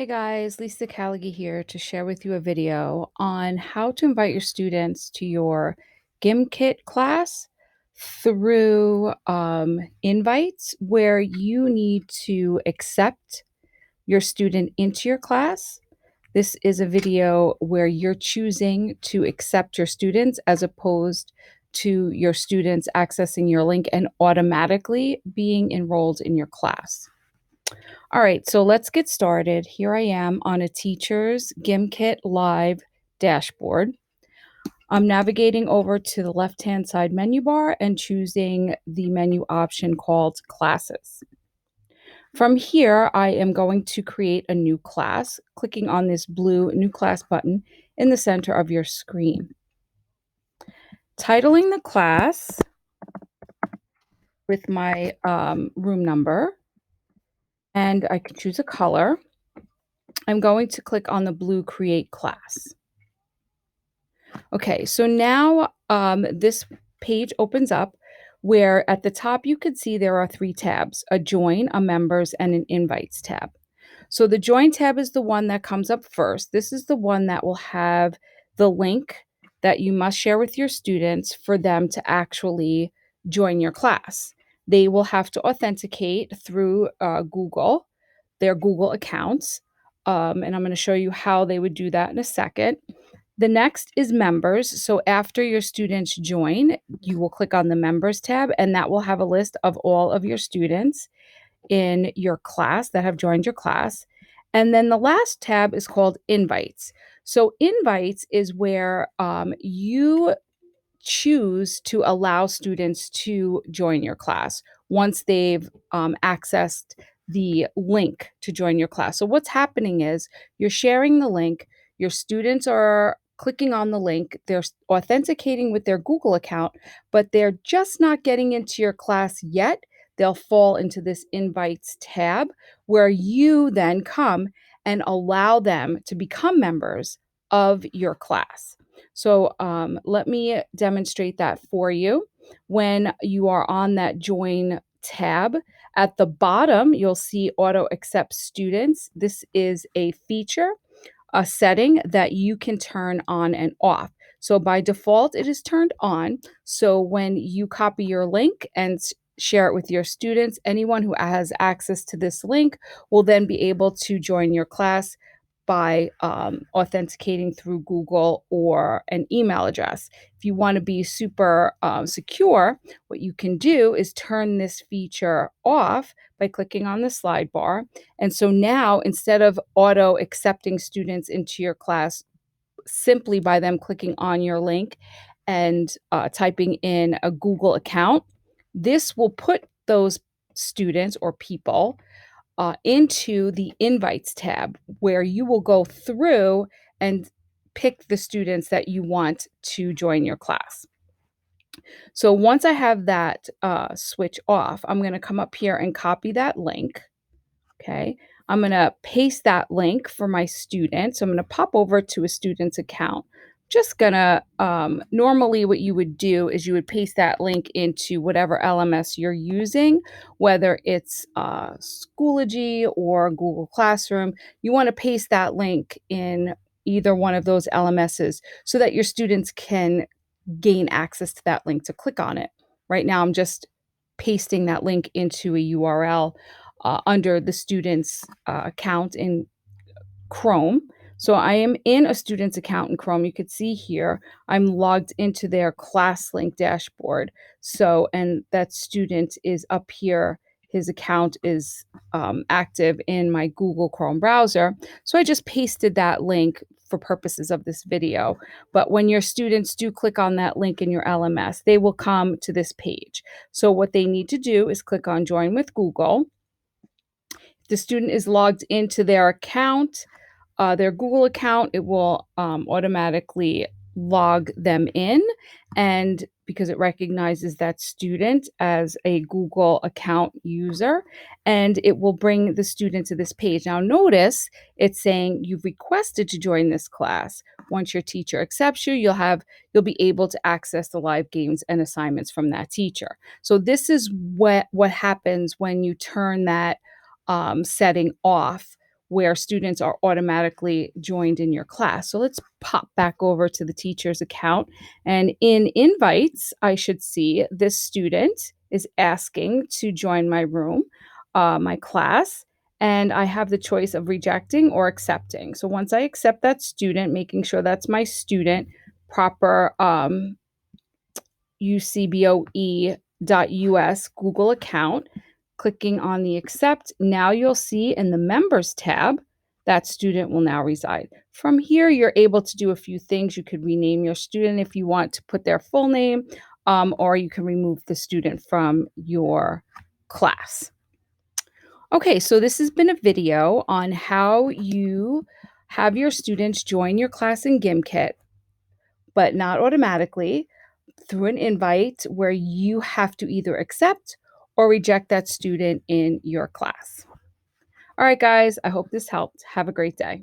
Hey guys, Lisa Callaghy here to share with you a video on how to invite your students to your Gimkit class through invites where you need to accept your student into your class. This is a video where you're choosing to accept your students as opposed to your students accessing your link and automatically being enrolled in your class. All right, so let's get started. Here I am on a teacher's Gimkit Live dashboard. I'm navigating over to the left-hand side menu bar and choosing the menu option called Classes. From here, I am going to create a new class, clicking on this blue New Class button in the center of your screen. Titling the class with my room number, and I can choose a color. I'm going to click on the blue Create Class. Okay, so now this page opens up where at the top you can see there are three tabs: a Join, a Members, and an Invites tab. So the Join tab is the one that comes up first. This is the one that will have the link that you must share with your students for them to actually join your class. They will have to authenticate through Google, their Google accounts. And I'm going to show you how they would do that in a second. The next is members. So after your students join, you will click on the members tab, and that will have a list of all of your students in your class that have joined your class. And then the last tab is called invites. So invites is where you choose to allow students to join your class once they've accessed the link to join your class. So what's happening is you're sharing the link, your students are clicking on the link, they're authenticating with their Google account, but they're just not getting into your class yet. They'll fall into this invites tab where you then come and allow them to become members of your class. So let me demonstrate that for you. When you are on that Join tab, at the bottom, you'll see Auto Accept Students. This is a feature, a setting that you can turn on and off. So by default, it is turned on. So when you copy your link and share it with your students, anyone who has access to this link will then be able to join your class by authenticating through Google or an email address. If you want to be super secure, what you can do is turn this feature off by clicking on the slide bar. And so now, instead of auto accepting students into your class simply by them clicking on your link and typing in a Google account, this will put those students or people into the invites tab where you will go through and pick the students that you want to join your class. So once I have that switch off, I'm going to come up here and copy that link. Okay. I'm going to paste that link for my student. So I'm going to pop over to a student's account. Just going to, normally what you would do is you would paste that link into whatever LMS you're using, whether it's Schoology or Google Classroom. You want to paste that link in either one of those LMSs so that your students can gain access to that link to click on it. Right now, I'm just pasting that link into a URL under the student's account in Chrome. So I am in a student's account in Chrome. You could see here, I'm logged into their class link dashboard. So, and that student is up here. His account is active in my Google Chrome browser. So I just pasted that link for purposes of this video. But when your students do click on that link in your LMS, they will come to this page. So what they need to do is click on Join with Google. The student is logged into their account, their Google account, it will automatically log them in. And because it recognizes that student as a Google account user, and it will bring the student to this page. Now, notice it's saying you've requested to join this class. Once your teacher accepts you, you'll be able to access the live games and assignments from that teacher. So this is what happens when you turn that setting off where students are automatically joined in your class. So let's pop back over to the teacher's account. And in invites, I should see this student is asking to join my room, my class, and I have the choice of rejecting or accepting. So once I accept that student, making sure that's my student, proper ucboe.us Google account, clicking on the accept, now you'll see in the members tab that student will now reside. From here, you're able to do a few things. You could rename your student if you want to put their full name, or you can remove the student from your class. Okay, so this has been a video on how you have your students join your class in Gimkit, but not automatically, through an invite where you have to either accept or reject that student in your class. All right, guys, I hope this helped. Have a great day.